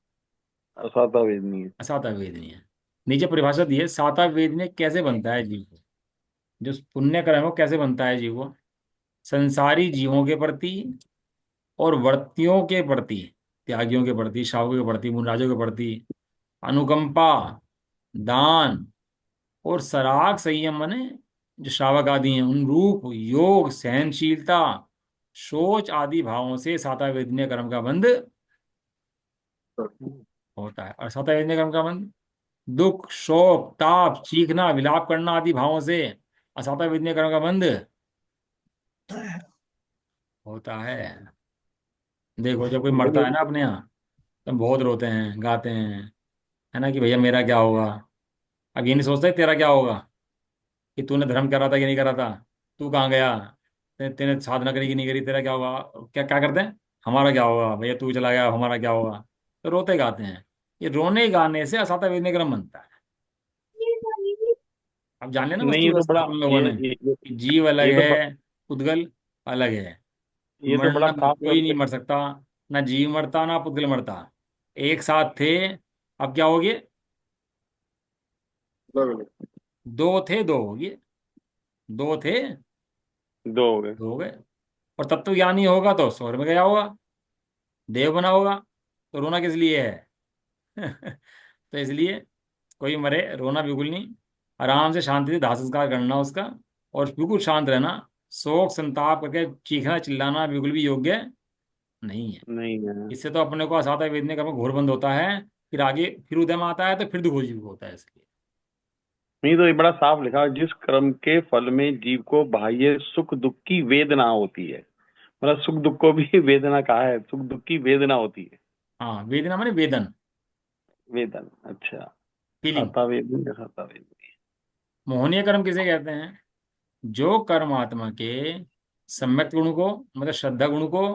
असाता वेदनीय। असाता वेदनीय। नीचे परिभाषा दी है, साता वेदनीय कैसे बनता है जीव को, जो पुण्य कर्म है वो कैसे बनता है जीव को? संसारी जीवों के प्रति और वर्तियों के प्रति, त्यागियों के प्रति, शावकों के प्रति, मुनराजों के प्रति अनुकंपा, दान और सराग संयम, माने जो श्रावक आदि हैं उन रूप, योग, सहनशीलता, शोच आदि भावों से साता वेदनीय कर्म का बंध होता है। और साता वेदनीय कर्म का बंध दुख, शोक, ताप, चीखना, विलाप करना आदि भावों से असाता वेदनीय कर्म का बंध होता है। देखो, जब कोई मरता है ना अपने यहाँ, तो बहुत रोते हैं, गाते हैं, है ना, कि भैया मेरा क्या होगा। अब ये नहीं सोचते तेरा क्या होगा, कि तूने धर्म करा था कि नहीं करा था, तू कहाँ गया, तेने साधना करी कि नहीं करी, तेरा क्या होगा। क्या क्या करते हैं? हमारा क्या होगा भैया, तू चला गया, हमारा क्या होगा। तो रोते गाते हैं। ये रोने गाने से असाता वेदनीय क्रम बनता है। अब जान लेना नहीं, वस्तु ये तो व्यवस्था बड़ा अपन लोगों ने, कि जीव अलग ये तो ब- है, पुद्गल अलग है। ये तो बड़ा मरना, खास कोई नहीं तथ्य। मर सकता, ना जीव मरता ना पुद्गल मरता, एक साथ थे। अब क्या हो गए? अलग अलग। 2 थे 2 हो गए, 2 थे दो हो गए। 2 हो गए। और तत्वज्ञानी होगा तो स्वर्ग में गया होगा, देव बना होगा, तो रोना किस लिए है? तो इसलिए कोई मरे, रोना बिल्कुल नहीं, आराम से शांति से दाह संस्कार करना उसका, और बिल्कुल शांत रहना। शोक संताप करके चीखना चिल्लाना बिल्कुल भी योग्य नहीं है। नहीं है। इससे तो अपने को असाता वेदने कर्म घोर बंद होता है, फिर आगे फिर उदय में आता है तो फिर दुखों जीव होता है इसलिए। नहीं तो ये बड़ा साफ लिखा है, जिस कर्म के फल में जीव को बाह्य सुख दुख की वेदना होती है। मतलब सुख दुख को भी वेदना कहा है, सुख दुख की वेदना होती है। हाँ, वेदना माने वेदन, वेदन, अच्छा। फीलिंग। खाता वेदन या खाता वेदन। मोहनीय कर्म किसे कहते हैं? जो कर्म आत्मा के सम्यक गुण को, मतलब श्रद्धा गुण को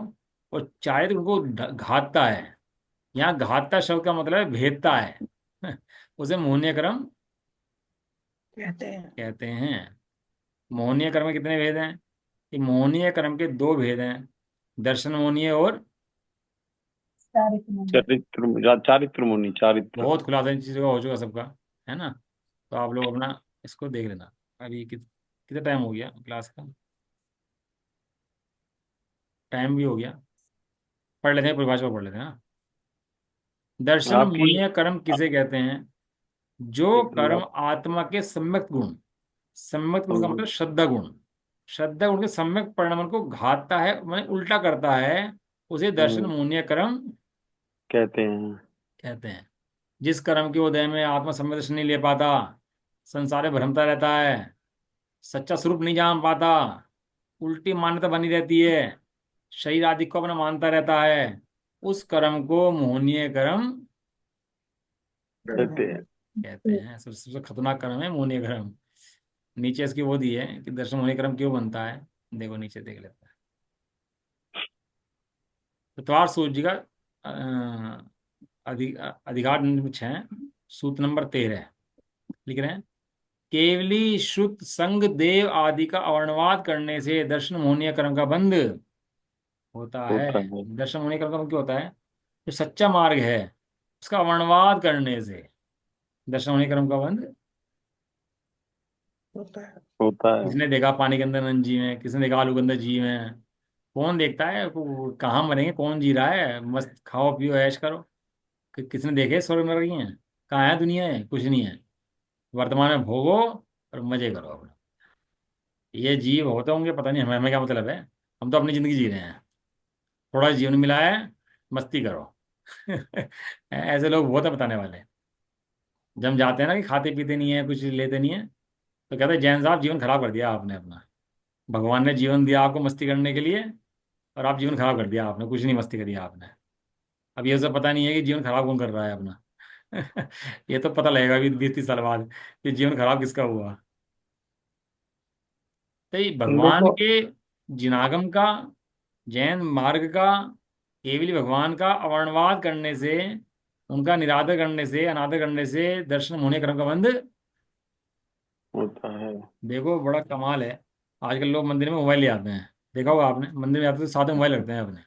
और चारित्र गुण को घातता है। यहाँ घातता शब्द का मतलब है भेदता है। उसे मोहनीय कर्म कहते हैं। कहते हैं। मोहनीय कर्म में कितने भेद हैं? कि मोहनीय कर्म के दो भेद हैं, दर्शन मोहनीय और सारे किनारे। चारित्र मुनि, चारित्र। बहुत खुलासा इन चीज़ों का हो चुका सबका, है ना। तो आप लोग अपना इसको देख लेना। अभी कितना टाइम हो गया क्लास का? टाइम भी हो गया। पढ़ लेते हैं, परिभाषा को पढ़ लेते हैं ना। दर्शन आपकी मोहनीय कर्म किसे कहते हैं? जो एक कर्म मिनट। आत्मा के सम्यक गुण, सम्यक गुण का मतलब श्रद्धा गुण, श्रद्धा गुण के सम्यक परिणाम को घातता है, माने उल्टा करता है, उसे दर्शन हम्म, मोहनीय कर्म कहते हैं। कहते हैं। जिस कर्म के उदय में आत्मा सम्यक दर्शन नहीं ले पाता, संसार में भ्रमता रहता है, सच्चा स्वरूप नहीं जान पाता, उल्टी मान्यता बनी रहती है, शरीर आदि को अपना मानता रहता है, उस कर्म को मोहनीय कर्म कहते हैं। कहते हैं। सबसे खतरनाक कर्म है मोहनीय कर्म। नीचे इसकी वो दी है कि दर्शन मोहनीय कर्म क्यों बनता है। देखो नीचे देख लेते हैं। प्रतवार सूर्य जी का अधिकार नंबर 6, सूत्र नंबर 13 लिख रहे हैं। केवली श्रुत संग देव आदि का अवर्णवाद करने से दर्शन मोहनीय कर्म का बंध होता है। होता है। दर्शन मोहनीय कर्म का बंध क्यों होता है? जो सच्चा मार्ग है उसका अवर्णवाद करने से दर्शन मोहनीय कर्म का बंध। होता है। होता है। किसने देखा पानी के अंदर नंद जीव है, किसने देखा आलू के अंदर जीव है? कौन देखता है? कहाँ मरेंगे, कौन जी रहा है, मस्त खाओ पियो ऐश करो। किसने देखे स्वर्ग नरक ही है? कहाँ है दुनिया है? कुछ नहीं है। वर्तमान में भोगो और मजे करो अपना। ये जीव होते होंगे पता नहीं, हमें हमें क्या मतलब है। हम तो अपनी जिंदगी जी रहे हैं, थोड़ा जीवन मिला है, मस्ती करो। ऐसे लोग बहुत है बताने वाले। जब हम जाते हैं ना कि खाते पीते नहीं है, कुछ लेते नहीं है, तो कहते हैं जैन साहब जीवन खराब कर दिया आपने अपना। भगवान ने जीवन दिया आपको मस्ती करने के लिए, और आप जीवन खराब कर दिया आपने, कुछ नहीं मस्ती करी आपने। अब ये सब पता नहीं है कि जीवन खराब कौन कर रहा है अपना। ये तो पता लगेगा अभी 20-30 साल बाद कि जीवन खराब किसका हुआ। तो ये भगवान देखो, के जिनागम का, जैन मार्ग का, केवली भगवान का अवर्णवाद करने से, उनका निरादर करने से, अनादर करने से दर्शन होने क्रम का बंध। होता है। देखो बड़ा कमाल है। आजकल लोग मंदिर में मोबाइल ले आते हैं, देखा होगा आपने, मंदिर में आते तो साथ में मोबाइल रखते हैं अपने,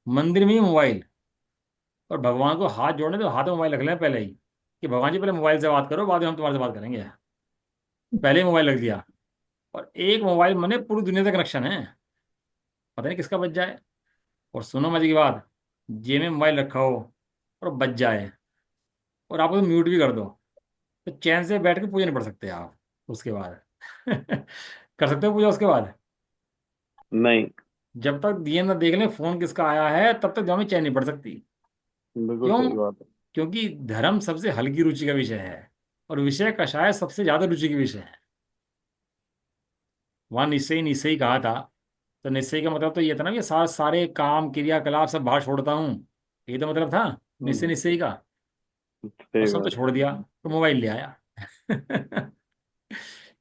मंदिर में ही मोबाइल। और भगवान को हाथ जोड़ने तो हाथ में मोबाइल रख लें पहले ही, कि भगवान जी पहले मोबाइल से बात करो, बाद में हम तुम्हारे से बात करेंगे। पहले ही मोबाइल रख दिया। और एक मोबाइल मने पूरी दुनिया से कनेक्शन है, पता नहीं किसका बच जाए। और सुनो मजे की बात, जेब में मोबाइल रखा हो और बच जाए, और आप उसे म्यूट भी कर दो, तो चैन से बैठ के पूजा नहीं पढ़ सकते आप उसके बाद। कर सकते हो पूजा उसके बाद? नहीं। जब तक दिए ना देख लें फोन किसका आया है, तब तक जामे चैन नहीं पड़ सकती। बिल्कुल क्यों? सही बात है। क्योंकि धर्म सबसे हल्की रुचि का विषय है, और विषय कषाय सबसे ज्यादा रुचि का विषय है। वहां निश्चय निश्चय कहा था, तो निश्चय का मतलब तो ये था ना कि सारे काम क्रियाकलाप सब बाहर छोड़ता हूँ, ये तो मतलब था निश्चय हम्म, निश्चय का। और सही सब तो बात। छोड़ दिया, तो मोबाइल ले आया।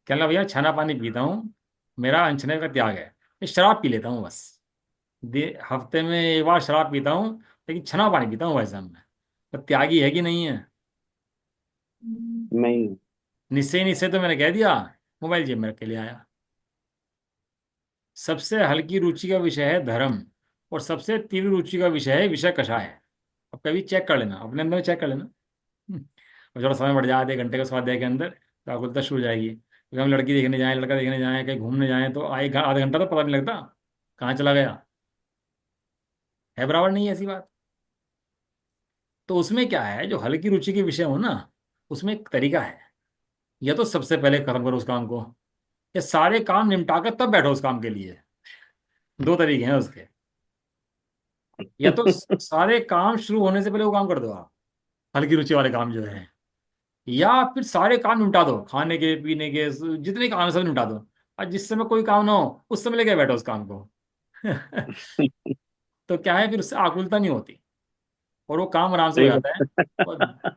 कहना भैया छाना पानी पीता हूँ, मेरा अनछने का त्याग है, मैं शराब पी लेता हूँ बस। हफ्ते में एक बार शराब पीता हूँ, लेकिन छना पानी पीता हूँ भाई साहब मैं। तो त्यागी है कि नहीं है? नहीं। निश्चय निश्चय तो मैंने कह दिया, मोबाइल जेब में रख के ले आया। सबसे हल्की रुचि का विषय है धर्म, और सबसे तीव्र रुचि का विषय है विषय कषाय। अब कभी चेक कर लेना अपने अंदर में, चेक कर लेना। और थोड़ा समय बढ़ जाए, आधे घंटे का स्वाध्याय के अंदर, तो आकुलता शुरू हो जाएगी। क्योंकि हम लड़की देखने जाएं, लड़का देखने जाएं, कहीं घूमने जाएं, तो आधा घंटा तो पता नहीं लगता कहाँ चला गया। है बराबर नहीं है ऐसी बात? तो उसमें क्या है, जो हल्की रुचि के विषय हो ना, उसमें एक तरीका है। या तो सबसे पहले खत्म करो उस काम को, ये सारे काम निपटा कर तब बैठो उस काम के लिए। दो तरीके हैं उसके। या तो सारे काम शुरू होने से पहले वो काम कर दो आप, हल्की रुचि वाले काम जो है। या फिर सारे काम निपटा दो, खाने के पीने के जितने काम है सब निपटा दो, और जिस समय कोई काम ना हो उस समय लेके बैठो उस काम को। तो क्या है, फिर उससे आकुलता नहीं होती और वो काम आराम से हो सही जाता है। और बात।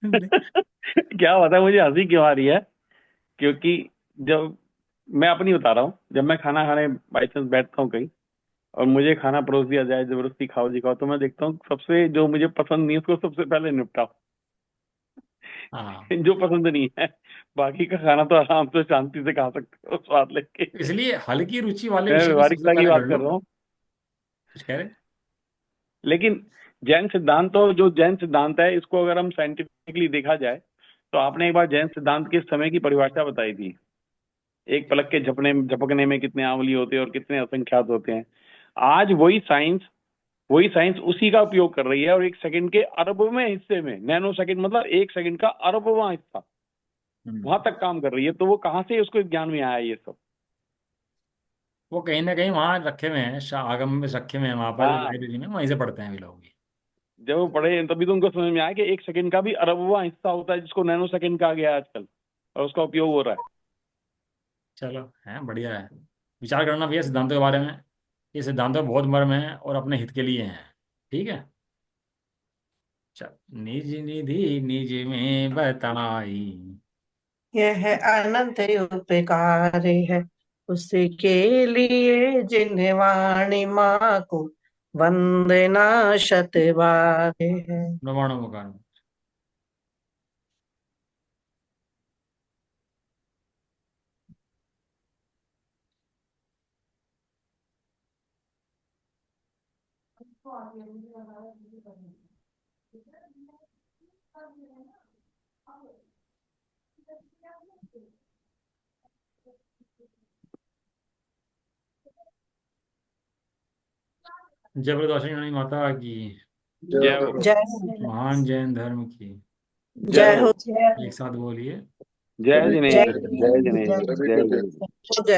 क्या पता है मुझे हंसी क्यों आ रही है, क्योंकि जब मैं अपनी बता रहा हूँ, जब मैं खाना खाने बाई चांस बैठता हूँ कहीं और मुझे खाना परोस दिया जाए जबरदस्ती, खाओ जी खाओ, तो मैं देखता हूँ सबसे जो मुझे पसंद नहीं है उसको सबसे पहले निपटाओ। हाँ, जो पसंद नहीं है बाकी का खाना तो आराम से शांति से खा सकते हो स्वाद लेके। इसलिए हल्की रुचि वाले मैं विषय को सबसे व्यवहारिकता की पहले कर बात लो। कर रहा हूँ। कुछ कह रहे? लेकिन जैन सिद्धांत, तो जो जैन सिद्धांत है इसको अगर हम साइंटिफिकली देखा जाए, तो आपने एक बार जैन सिद्धांत के समय की परिभाषा बताई थी, एक पलक के झपकने में कितने आंवली होते हैं और कितने असंख्यात होते हैं। आज वही साइंस उसी का उपयोग कर रही है, और एक सेकंड के अरबवें हिस्से में, नैनो सेकंड मतलब एक सेकंड का अरबवां हिस्सा, वहां तक काम कर रही है। तो वो कहाँ से उसको ज्ञान में आया ये सब? वो कहीं ना कहीं वहाँ रखे हुए हैं, आगम में रखे हुए हैं, वहाँ पर हाँ, लाइब्रेरी में, वहीं से पढ़ते हैं भी लोग भी। जब वो पढ़े तभी तो उनको समझ में आया कि एक सेकंड का भी अरबवां हिस्सा होता है, जिसको नैनो सेकंड कहा गया है आजकल, और उसका उपयोग हो रहा है। चलो, है बढ़िया है। विचार करना भैया सिद्धांतों के बारे में। ये सिद्धांतों में बहुत मर्म है और अपने हित के लिए हैं। ठीक है। चल, निज निधि निज में बताई। यह अनंत उपकार है उसके लिए जिन्हें वाणी माँ को वंदना शत बार है। प्रमाणों का कारण। जबरदस्ती माता की। जय हो। जय हो। महान जैन धर्म की। जय जय हो। हो। एक साथ बोलिए। जय सभी को जय जिनेन्द्र, जय जय जय जिनेन्द्र, सभी जय को जय। जिनेन्द्र। जय।